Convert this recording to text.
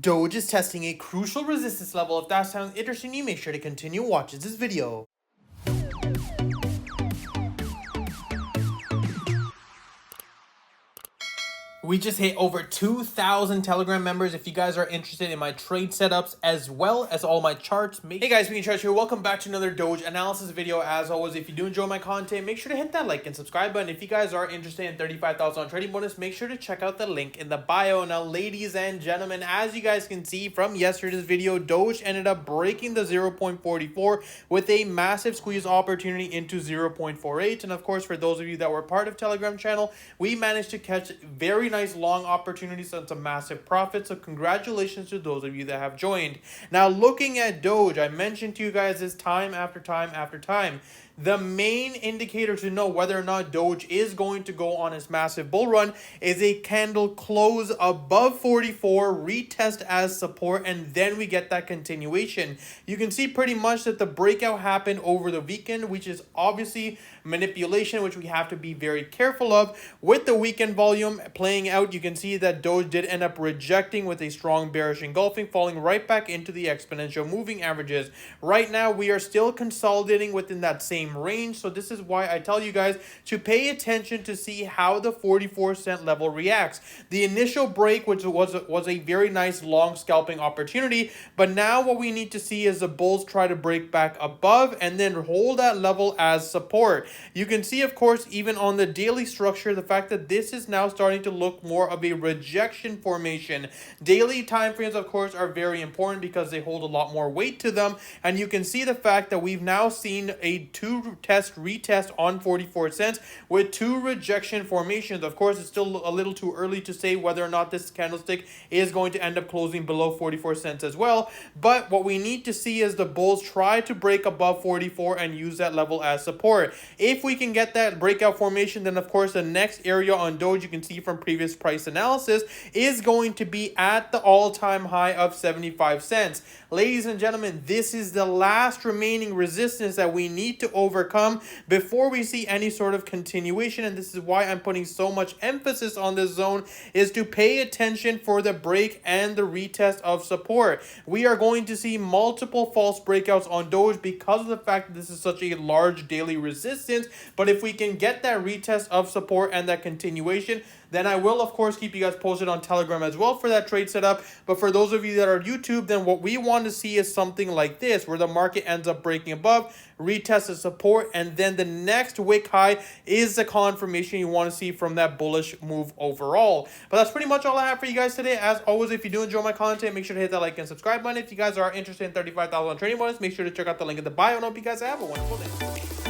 Doge is testing a crucial resistance level. If that sounds interesting to you, make sure to continue watching this video. We just hit over 2,000 Telegram members. If you guys are interested in my trade setups as well as all my charts, hey guys, Pingu Charts here. Welcome back to another Doge analysis video. As always, if you do enjoy my content, make sure to hit that like and subscribe button. If you guys are interested in 35,000 on trading bonus, make sure to check out the link in the bio. Now, ladies and gentlemen, as you guys can see from yesterday's video, Doge ended up breaking the 0.44 with a massive squeeze opportunity into 0.48. And of course, for those of you that were part of Telegram channel, we managed to catch very nice long opportunities and some massive profits. So congratulations to those of you that have joined. Now, looking at Doge, I mentioned to you guys this time after time after time. The main indicator to know whether or not Doge is going to go on its massive bull run is a candle close above 44, retest as support, and then we get that continuation. You can see pretty much that the breakout happened over the weekend, which is obviously manipulation, which we have to be very careful of. With the weekend volume playing out, you can see that Doge did end up rejecting with a strong bearish engulfing, falling right back into the exponential moving averages. Right now, we are still consolidating within that same range, so this is why I tell you guys to pay attention to see how the 44-cent level reacts. The initial break, which was a very nice long scalping opportunity, but now what we need to see is the bulls try to break back above and then hold that level as support. You can see, of course, even on the daily structure, the fact that this is now starting to look more of a rejection formation. Daily time frames, of course, are very important because they hold a lot more weight to them, and you can see the fact that we've now seen a retest on 44 cents with two rejection formations. Of course, it's still a little too early to say whether or not this candlestick is going to end up closing below 44 cents as well, but what we need to see is the bulls try to break above 44 and use that level as support. If we can get that breakout formation, then of course the next area on Doge, you can see from previous price analysis, is going to be at the all-time high of 75 cents. Ladies and gentlemen, this is the last remaining resistance that we need to overcome before we see any sort of continuation, and this is why I'm putting so much emphasis on this zone, is to pay attention for the break and the retest of support. We are going to see multiple false breakouts on Doge because of the fact that this is such a large daily resistance, but if we can get that retest of support and that continuation, then I will, of course, keep you guys posted on Telegram as well for that trade setup. But for those of you that are YouTube, then what we want to see is something like this, where the market ends up breaking above, retest the support, and then the next wick high is the confirmation you want to see from that bullish move overall. But that's pretty much all I have for you guys today. As always, if you do enjoy my content, make sure to hit that like and subscribe button. If you guys are interested in 35,000 trading bonus, make sure to check out the link in the bio, and I hope you guys have a wonderful day.